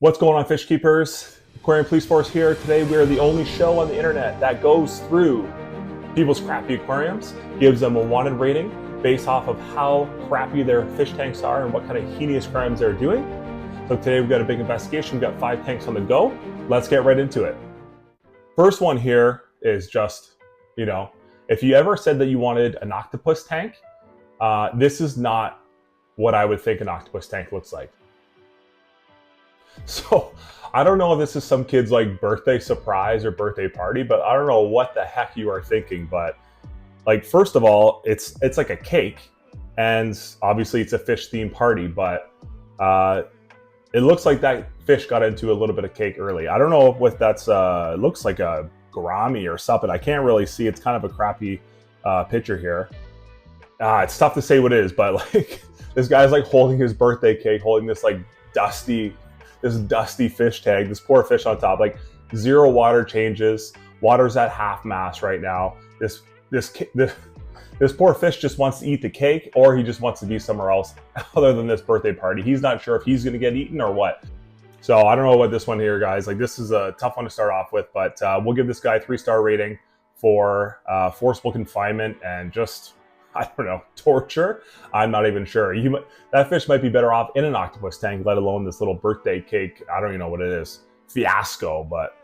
What's going on, fish keepers? Aquarium Police Force here. Today we are the only show on the internet that goes through people's crappy aquariums, gives them a wanted rating based off of how crappy their fish tanks are and what kind of heinous crimes they're doing. So today we've got a big investigation. We've got 5 tanks on the go. Let's get right into it. First one here is just, if you ever said that you wanted an octopus tank, this is not what I would think an octopus tank looks like. So I don't know if this is some kid's like birthday surprise or birthday party, but I don't know what the heck you are thinking. But like, first of all, it's like a cake, and obviously it's a fish themed party, but it looks like that fish got into a little bit of cake early. I don't know what that's it looks like a gourami or something. I can't really see. It's kind of a crappy picture here. It's tough to say what it is, but like this guy's like holding his birthday cake, holding this like dusty fish tank, this poor fish on top, like 0 water changes. Water's at half mast right now. This poor fish just wants to eat the cake, or he just wants to be somewhere else other than this birthday party. He's not sure if he's going to get eaten or what. So I don't know what this one here, guys. Like, this is a tough one to start off with, but we'll give this guy a 3-star rating for forcible confinement and just, I don't know, torture. I'm not even sure. That fish might be better off in an octopus tank, let alone this little birthday cake. I don't even know what it is. Fiasco, but.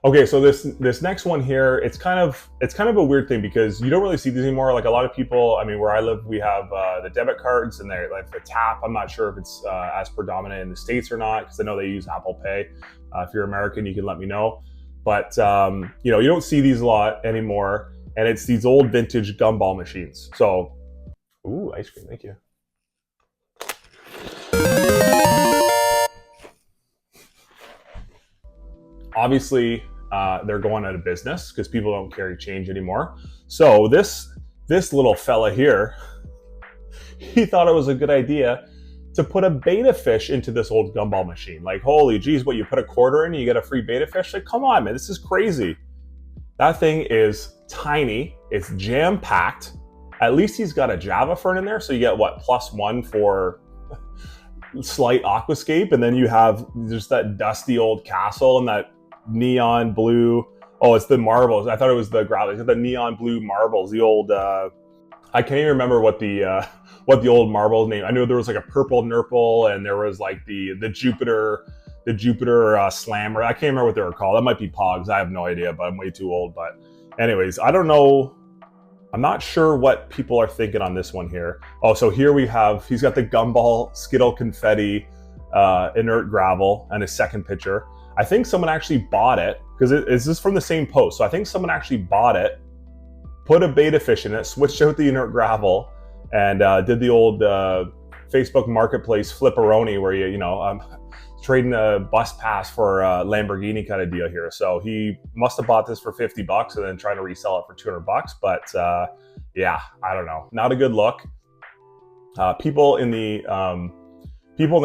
Okay, so this next one here, it's kind of a weird thing because you don't really see these anymore. Like, a lot of people, I mean, where I live, we have the debit cards and they're like the tap. I'm not sure if it's as predominant in the States or not, because I know they use Apple Pay. If you're American, you can let me know. But you don't see these a lot anymore. And it's these old vintage gumball machines. So, ooh, ice cream, thank you. Obviously, they're going out of business because people don't carry change anymore. So this little fella here, he thought it was a good idea to put a betta fish into this old gumball machine. Like, holy geez, what, you put a quarter in and you get a free betta fish? Like, come on, man, this is crazy. That thing is tiny, it's jam-packed. At least he's got a Java fern in there, so you get what, +1 for slight aquascape, and then you have just that dusty old castle and that neon blue. Oh, it's the marbles. I thought it was the gravel. The neon blue marbles. The old I can't even remember what the old marbles name. I knew there was like a purple nurple, and there was like the Jupiter Slammer. I can't remember what they were called. That might be Pogs. I have no idea, but I'm way too old. But anyways, I don't know. I'm not sure what people are thinking on this one here. Oh, so here he's got the Gumball Skittle Confetti inert gravel and his second picture. I think someone actually bought it, because is this from the same post? So I think someone actually bought it, put a betta fish in it, switched out the inert gravel, and did the old Facebook Marketplace flipperoni where you trading a bus pass for a Lamborghini kind of deal here. So he must have bought this for $50 and then trying to resell it for $200. But yeah, I don't know. Not a good look. People in the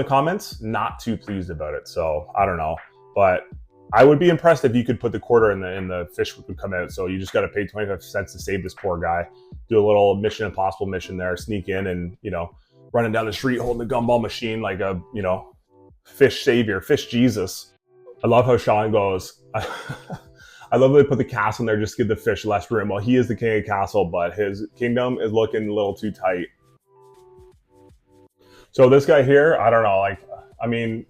comments not too pleased about it. So I don't know. But I would be impressed if you could put the quarter in the fish would come out. So you just got to pay 25 cents to save this poor guy. Do a little Mission Impossible mission there. Sneak in and running down the street holding the gumball machine like a fish savior, fish Jesus. I love how Sean goes. I love that they put the castle in there just to give the fish less room. Well, he is the king of castle, but his kingdom is looking a little too tight. So this guy here, I don't know. Like, I mean,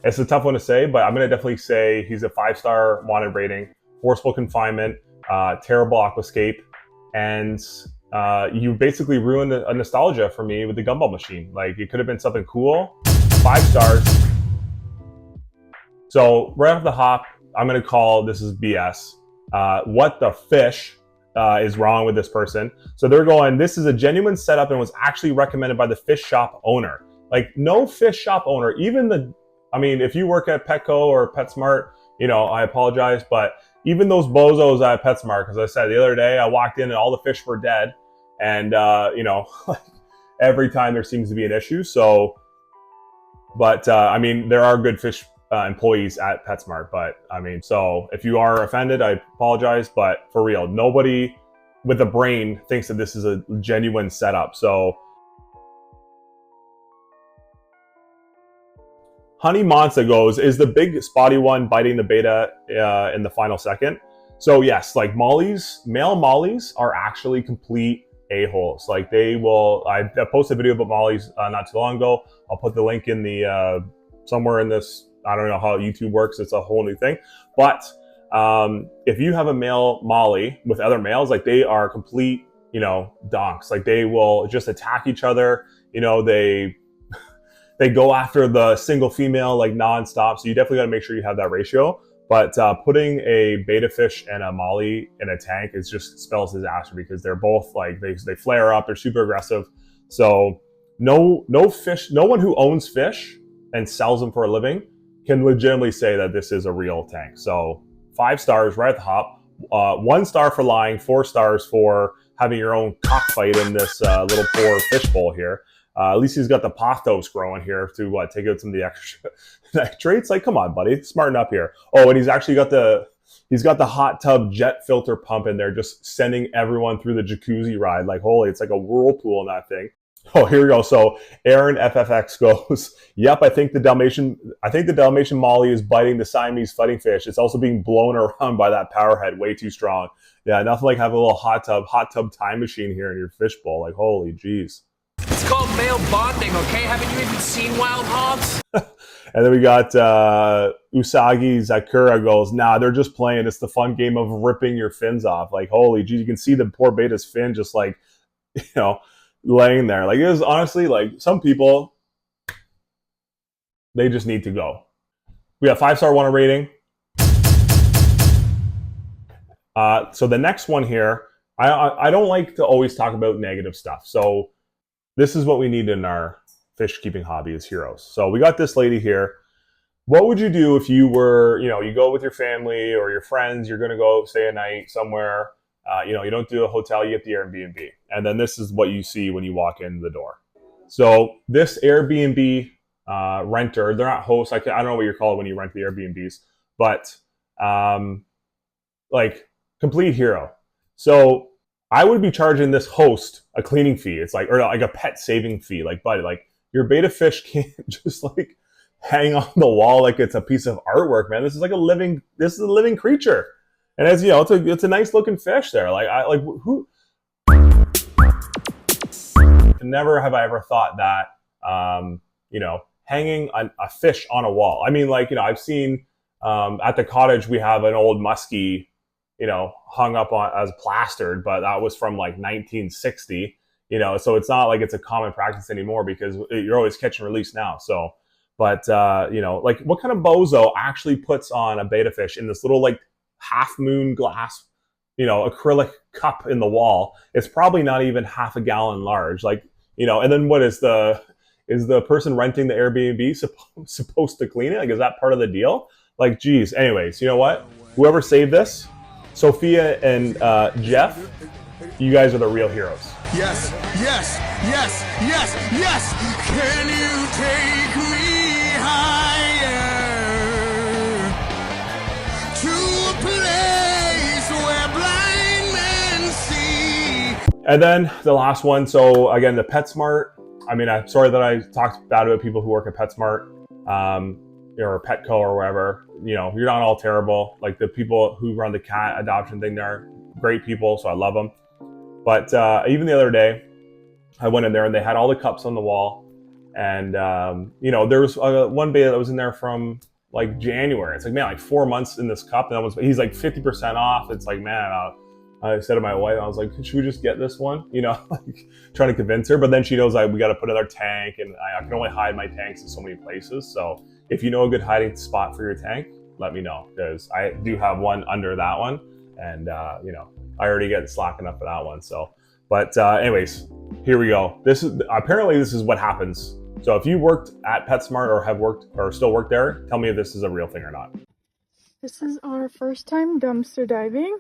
it's a tough one to say, but I'm going to definitely say he's a 5-star wanted rating, forcible confinement, terrible aquascape, and you basically ruined a nostalgia for me with the gumball machine. Like, it could have been something cool. 5 stars. So right off the hop, I'm going to call this is BS. What the fish is wrong with this person? So they're going, this is a genuine setup and was actually recommended by the fish shop owner. Like, no fish shop owner, if you work at Petco or PetSmart, I apologize, but even those bozos at PetSmart, because I said the other day I walked in and all the fish were dead, and every time there seems to be an issue. So, but there are good fish employees at PetSmart, but so if you are offended, I apologize, but for real, nobody with a brain thinks that this is a genuine setup. So Honey Monza goes, is the big spotty one biting the beta in the final second? So yes, like mollies, male mollies are actually complete a-holes. Like they will, I posted a video about mollies not too long ago. I'll put the link in the, somewhere in this, I don't know how YouTube works. It's a whole new thing. But if you have a male molly with other males, like they are complete, you know, donks. Like they will just attack each other. You know, they go after the single female like nonstop. So you definitely got to make sure you have that ratio. But putting a beta fish and a molly in a tank is just spells disaster because they're both like they flare up. They're super aggressive. So no fish, no one who owns fish and sells them for a living can legitimately say that this is a real tank. So 5 stars right at the top. 1 star for lying. 4 stars for having your own cockfight in this little poor fishbowl here. At least he's got the pothos growing here to take out some of the extra traits. Like, come on, buddy, smarten up here. Oh, and he's actually got the hot tub jet filter pump in there, just sending everyone through the jacuzzi ride. Like, holy, it's like a whirlpool in that thing. Oh, here we go. So Aaron FFX goes, yep, I think the Dalmatian Molly is biting the Siamese fighting fish. It's also being blown around by that power head, way too strong. Yeah, nothing like having a little hot tub time machine here in your fishbowl. Like, holy jeez. It's called male bonding, okay? Haven't you even seen Wild Hogs? And then we got Usagi Zakura goes, nah, they're just playing. It's the fun game of ripping your fins off. Like, holy geez, you can see the poor beta's fin just like, you know, laying there. Like, it was honestly like some people, they just need to go. We got 5-star 1 rating. So the next one here, I don't like to always talk about negative stuff. So this is what we need in our fish keeping hobby as heroes. So we got this lady here. What would you do if you were, you know, you go with your family or your friends, you're going to go stay a night somewhere, you know, you don't do a hotel, you get the Airbnb. And then this is what you see when you walk in the door. So this Airbnb renter, they're not hosts. I don't know what you're called when you rent the Airbnbs, but like complete hero. So I would be charging this host a cleaning fee. It's like, or like a pet saving fee. Like, buddy, like your beta fish can't just like hang on the wall like it's a piece of artwork, man. This is a living creature. And as you know, it's a nice looking fish there. Like who? Never have I ever thought that, you know, hanging a fish on a wall. I mean, like, you know, I've seen at the cottage we have an old muskie, you know, hung up on as plastered, but that was from like 1960, you know, so it's not like it's a common practice anymore because you're always catch and release now. So, but, you know, like what kind of bozo actually puts on a beta fish in this little like half moon glass, you know, acrylic cup in the wall? It's probably not even half a gallon large. Like, you know, and then what is the person renting the Airbnb supposed to clean it? Like, is that part of the deal? Like, geez. Anyways, you know what? Whoever saved this, Sophia and Jeff, you guys are the real heroes. Yes, yes, yes, yes, yes. Can you take me higher to a place where blind men see? And then the last one. So again, the PetSmart. I mean, I'm sorry that I talked bad about people who work at PetSmart. Or Petco or wherever, you know, you're not all terrible. Like the people who run the cat adoption thing, they're great people, so I love them. But even the other day, I went in there and they had all the cups on the wall. And, you know, there was one beta that was in there from like January. It's like, man, like 4 months in this cup. And he's like 50% off. It's like, man, I said to my wife, I was like, should we just get this one? You know, like trying to convince her. But then she knows like we got to put in our tank and I can only hide my tanks in so many places. So if you know a good hiding spot for your tank, let me know because I do have one under that one. And, you know, I already get slack enough for that one. So, but anyways, here we go. Apparently this is what happens. So if you worked at PetSmart or have worked or still work there, tell me if this is a real thing or not. This is our first time dumpster diving.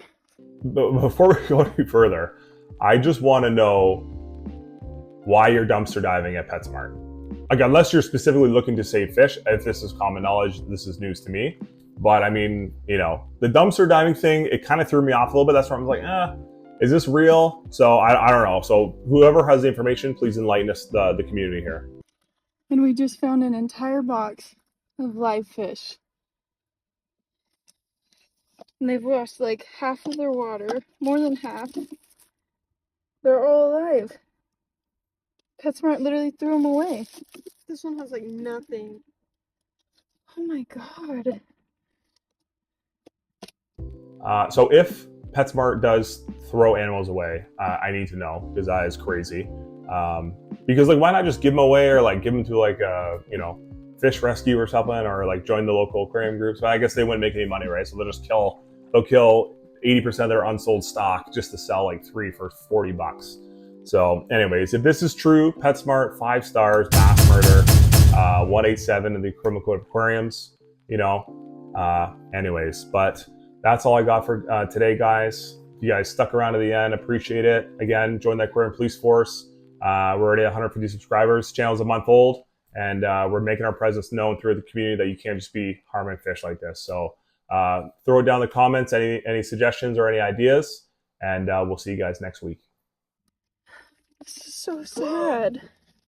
But before we go any further, I just want to know why you're dumpster diving at PetSmart. Like, unless you're specifically looking to save fish, if this is common knowledge, this is news to me. But I mean, you know, the dumpster diving thing, it kind of threw me off a little bit. That's where I was like, is this real? So I don't know. So whoever has the information, please enlighten us, the community here. And we just found an entire box of live fish. And they've lost like half of their water, more than half. They're all alive. PetSmart literally threw them away. This one has like nothing. Oh my god. So if PetSmart does throw animals away, I need to know, because that is crazy. Because like, why not just give them away, or like give them to like a, you know, fish rescue or something, or like join the local aquarium groups? But I guess they wouldn't make any money, right? So they'll kill 80% of their unsold stock just to sell like 3 for $40. So anyways, if this is true, PetSmart, 5 stars, mass murder, 187 in the criminal code of aquariums, you know. Anyways, but that's all I got for today, guys. If you guys stuck around to the end, appreciate it. Again, join the aquarium police force. We're already at 150 subscribers. Channel's a month old, and we're making our presence known through the community that you can't just be harming fish like this. So throw it down in the comments, any suggestions or any ideas, and we'll see you guys next week. This is so sad.